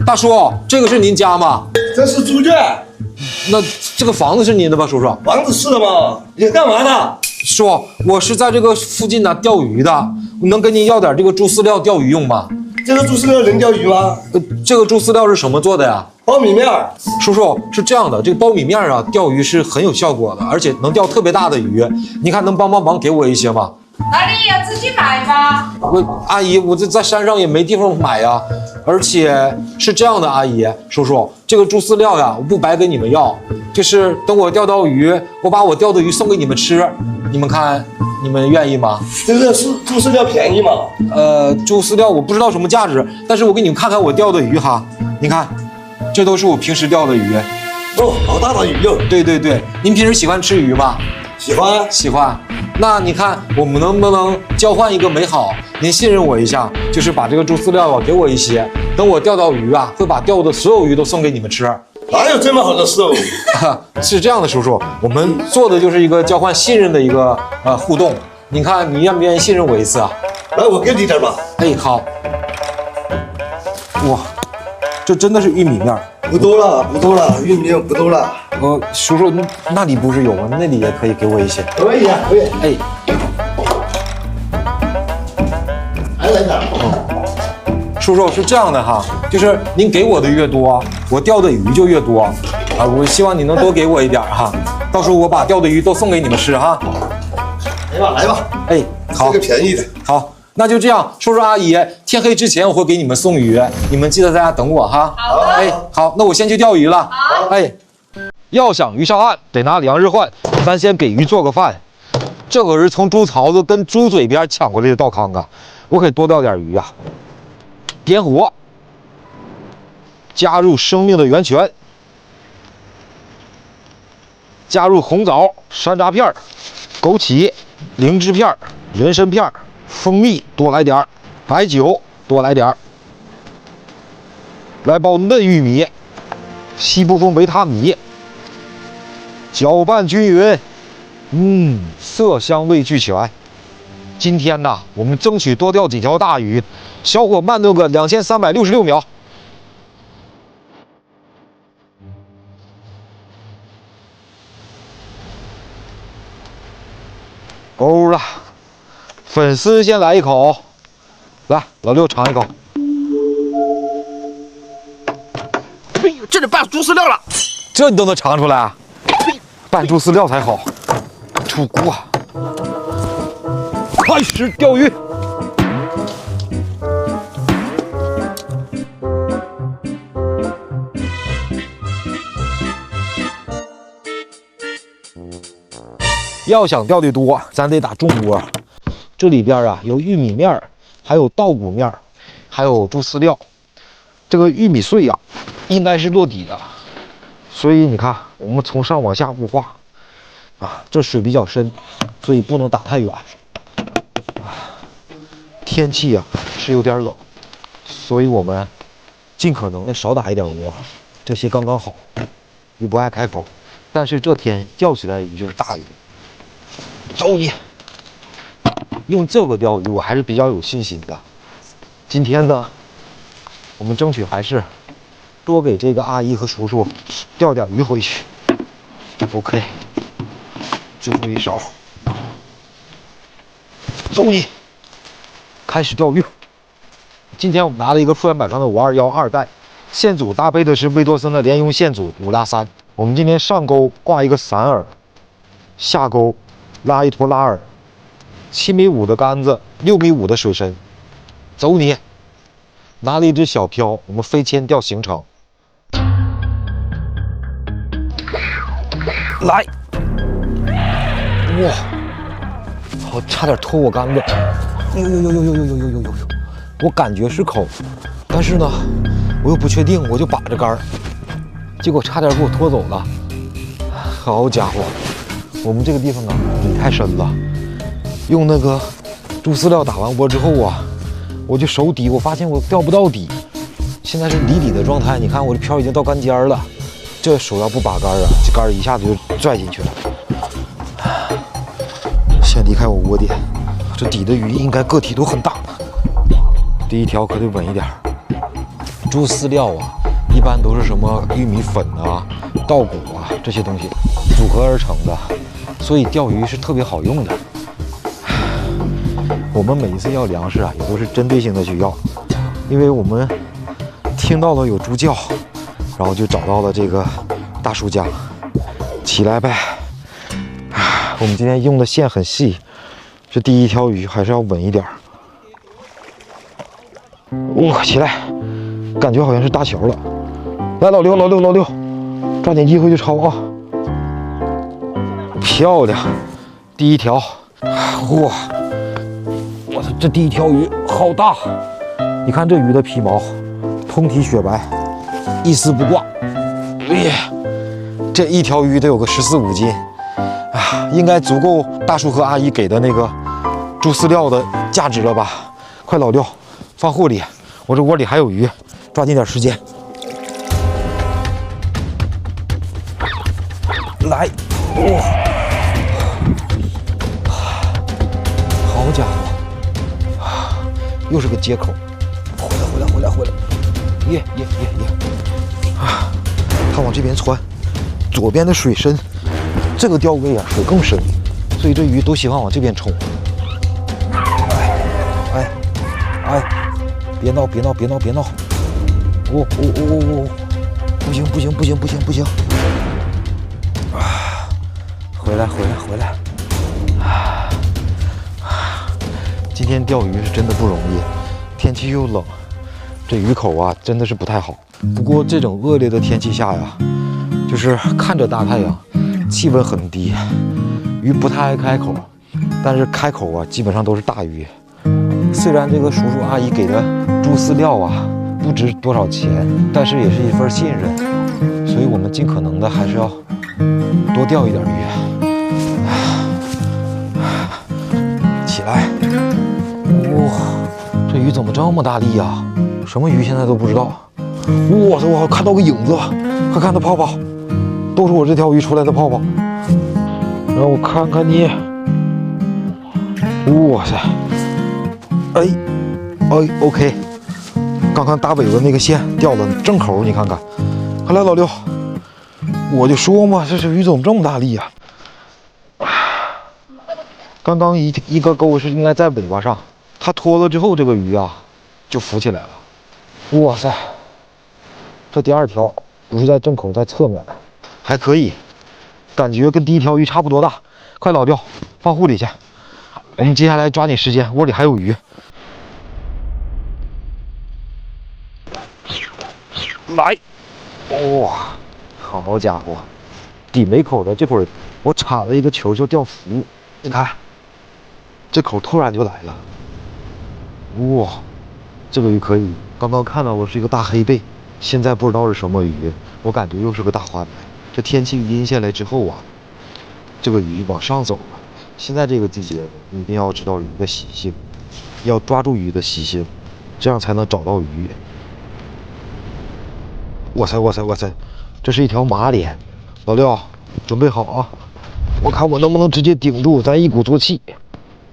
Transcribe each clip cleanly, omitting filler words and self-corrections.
大叔，这个是您家吗？这是猪圈，那这个房子是您的吧，叔叔？房子是的吗？你干嘛的？叔，我是在这个附近呢钓鱼的，我能跟您要点这个猪饲料钓鱼用吗？这个猪饲料能钓鱼吗？这个猪饲料是什么做的呀？苞米面儿。叔叔，是这样的，这个苞米面啊，钓鱼是很有效果的，而且能钓特别大的鱼。你看能帮忙给我一些吗？那你要自己买吧。阿姨，我这在山上也没地方买呀，而且是这样的，阿姨、叔叔，这个猪饲料呀，我不白跟你们要，就是等我钓到鱼，我把我钓的鱼送给你们吃，你们看，你们愿意吗？这个猪饲料便宜吗？猪饲料我不知道什么价值，但是我给你们看看我钓的鱼哈，你看，这都是我平时钓的鱼。哦，好大的鱼哟！对对对，您平时喜欢吃鱼吗？喜欢。喜欢。那你看，我们能不能交换一个美好？您信任我一下，就是把这个猪饲料啊给我一些，等我钓到鱼啊，会把钓的所有鱼都送给你们吃。哪有这么好的事哦？是这样的，叔叔，我们做的就是一个交换信任的一个互动。你看，你愿不愿意信任我一次啊？来，我给你点吧。哎，好。哇，这真的是玉米面儿。不多了，不多了，玉米面不多了。叔叔，那里不是有吗？那里也可以给我一些。可以啊，可以。哎，还来点。叔叔是这样的哈，就是您给我的越多，我钓的鱼就越多啊。我希望你能多给我一点哈，到时候我把钓的鱼都送给你们吃哈。来吧，来吧。哎，好，这个便宜的。好，那就这样，叔叔阿姨，天黑之前我会给你们送鱼，你们记得在家等我哈。好的。哎，好，那我先去钓鱼了。好。哎，要想鱼上岸，得拿2日换，咱先给鱼做个饭。这可是从猪槽子跟猪嘴边抢过来的稻糠啊，我可多钓点鱼啊。点火，加入生命的源泉，加入红枣、山楂片、枸杞、灵芝片、人参片、蜂蜜多来点，白酒多来点，来包嫩玉米，西部风维他米，搅拌均匀，色香味俱全。今天呢，我们争取多钓几条大鱼，小火慢炖个2366秒。够了，粉丝先来一口，来，老六尝一口。哎呦，这里拌猪饲料了，这你都能尝出来啊？拌猪饲料才好。出锅，开始钓鱼。要想钓的多，咱得打重锅。这里边啊有玉米面，还有稻谷面，还有猪饲料。这个玉米碎呀，应该是落底的，所以你看，我们从上往下雾化。啊，这水比较深，所以不能打太远。天气啊是有点冷，所以我们尽可能的少打一点鹅，这些刚刚好。鱼不爱开口，但是这天钓起来鱼就是大鱼。走你！用这个钓鱼我还是比较有信心的。今天呢，我们争取还是多给这个阿姨和叔叔钓点鱼回去。OK。最后一勺，走你！开始钓鱼。今天我们拿了一个富源百川的5212代，线组搭配的是魏多森的联用线组5拉3。我们今天上钩挂一个散饵，下钩拉一坨拉饵，7.5米的杆子，6.5米的水深。走你！拿了一只小漂，我们飞铅钓行程。来！哇，好，差点拖我杆子！呦！我感觉是口，但是呢，我又不确定，我就把着杆儿，结果差点给我拖走了。好家伙，我们这个地方啊，底太深了。用那个猪饲料打完窝之后啊，我就手底，我发现我钓不到底，现在是离底的状态。你看我这漂已经到杆尖了，这手要不把杆啊，这杆一下子就拽进去了。先离开我窝点，这底的鱼应该个体都很大，第一条可得稳一点。猪饲料啊，一般都是什么玉米粉啊、稻谷啊这些东西组合而成的，所以钓鱼是特别好用的。我们每一次要粮食啊，也都是针对性的去要，因为我们听到了有猪叫，然后就找到了这个大叔家。起来呗！我们今天用的线很细，这第一条鱼还是要稳一点。哇，起来！感觉好像是大桥了。来，老六，抓紧机会去抄啊！漂亮，第一条。哇！我操，这第一条鱼好大！你看这鱼的皮毛，通体雪白，一丝不挂。哎呀，这一条鱼得有个14、15斤啊，应该足够大叔和阿姨给的那个猪饲料的价值了吧？快，老六，放货里，我这窝里还有鱼，抓紧点时间。来，哇！好家伙，又是个接口，回来，耶！啊，它往这边窜，左边的水深，这个钓位啊水更深，所以这鱼都喜欢往这边冲。哎，别闹！哦，不行！啊，回来！今天钓鱼是真的不容易，天气又冷，这鱼口啊真的是不太好。不过这种恶劣的天气下呀，就是看着大太阳，气温很低，鱼不太爱开口，但是开口啊基本上都是大鱼。虽然这个叔叔阿姨给的猪饲料啊不值多少钱，但是也是一份信任，所以我们尽可能的还是要多钓一点鱼。起来！哇，这鱼怎么这么大力呀？什么鱼现在都不知道。哇塞，我看到个影子，快看它泡泡，都是我这条鱼出来的泡泡。让我看看你。哇塞！哎 ，OK， 刚刚大尾巴那个线掉了正口，你看看。快来，老六，我就说嘛，这鱼怎么这么大力呀？刚刚一个钩是应该在尾巴上，它脱了之后，这个鱼啊就浮起来了。哇塞，这第二条不是在正口，在侧面，还可以，感觉跟第一条鱼差不多大。快，老六，放护里去。我们接下来抓紧时间，窝里还有鱼。来，哇，好家伙，底没口的，这会儿我插了一个球就掉浮，你看，这口突然就来了。哇，这个鱼可以。刚刚看到的是一个大黑背，现在不知道是什么鱼，我感觉又是个大花鲃。这天气阴下来之后啊，这个鱼往上走了。现在这个季节，你一定要知道鱼的习性，要抓住鱼的习性，这样才能找到鱼。哇塞，这是一条马脸。老六，准备好啊！我看我能不能直接顶住，咱一鼓作气。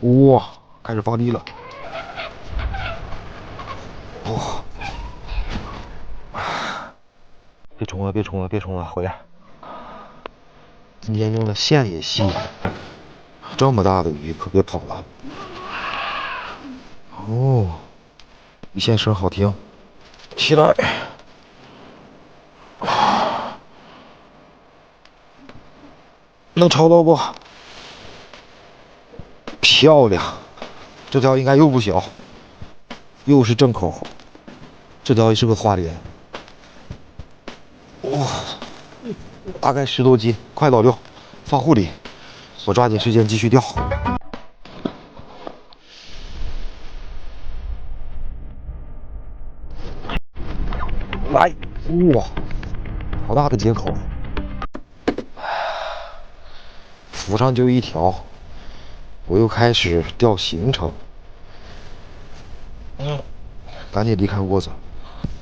哇，开始发力了。哇！别冲了，回来。今天用的线也细，这么大的鱼可别跑了。哦，鱼线声好听。起来。能抄到不？漂亮，这条应该又不小，又是正口，这条也是个花鲢。哇，大概10多斤。快，老六，放护里，我抓紧时间继续钓。来，哇，好大的接口。浮上就一条，我又开始钓行程。赶紧离开窝子。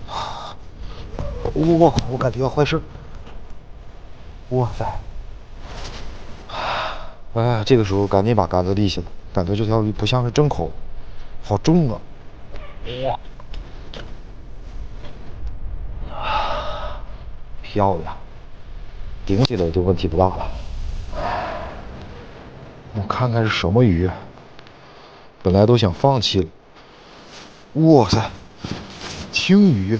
哇，我感觉要坏事。哇塞！哎，这个时候赶紧把杆子立起来，感觉这条鱼不像是正口，好重啊！哇！漂亮，顶起来就问题不大了。我看看是什么鱼，本来都想放弃了。哇塞，青鱼，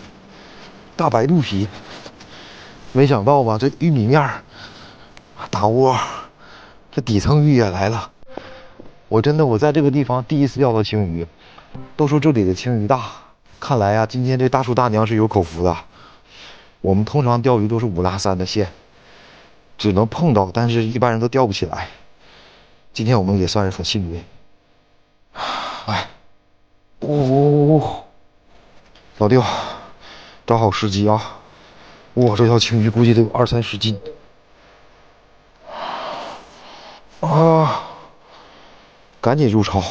大白肚皮，没想到吧，这玉米面儿，大窝，这底层鱼也来了。我在这个地方第一次钓到青鱼，都说这里的青鱼大，看来呀，今天这大叔大娘是有口福的。我们通常钓鱼都是5拉3的线，只能碰到，但是一般人都钓不起来。今天我们也算是很幸运。来，老弟，找好时机啊！哇，这条青鱼估计得有20、30斤啊！赶紧入潮，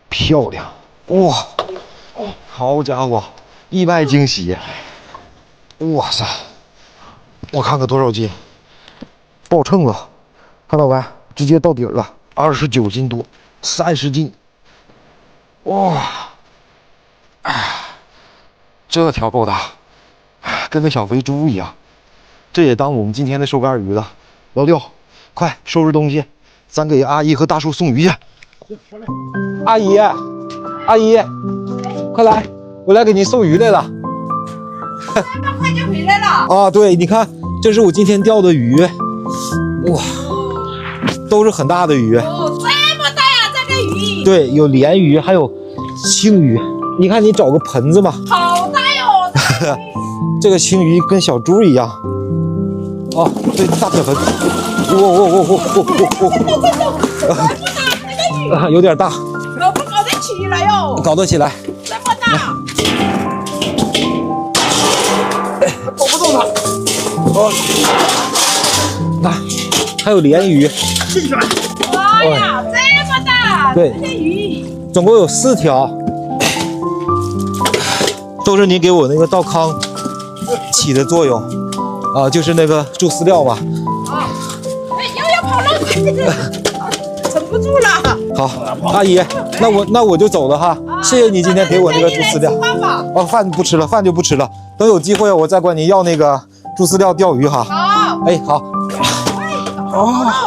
漂亮！哇，好家伙，意外惊喜！哇塞，我看看多少斤，报秤了，看到没？直接到底了，29斤多，30斤。哇，这条够大，跟个小肥猪一样。这也当我们今天的收竿鱼了。老六，快收拾东西，咱给阿姨和大叔送鱼去。阿姨，阿姨，快来，我来给您送鱼来了。那么快就回来了？啊，对，你看，这是我今天钓的鱼，哇，都是很大的鱼。哦，这么大呀，这个鱼。对，有鲢鱼，还有青鱼。你看，你找个盆子嘛。好大哟！这个青鱼跟小猪一样。哦，对，大铁盆。有点大。搞不搞得起来哟？搞得起来。这么大。搞不动它。哦，来，还有鲢鱼。进去了。哇呀，这么大！对这些鱼。总共有4条，都是你给我那个稻糠起的作用啊，就是那个助饲料嘛。啊，哎，要跑了，撑不住了。好，阿姨，那我就走了哈，谢谢你今天给我那个助饲料。哦，饭不吃了，饭就不吃了，等有机会我再管您要那个助饲料钓鱼哈。好，哎，好。哦。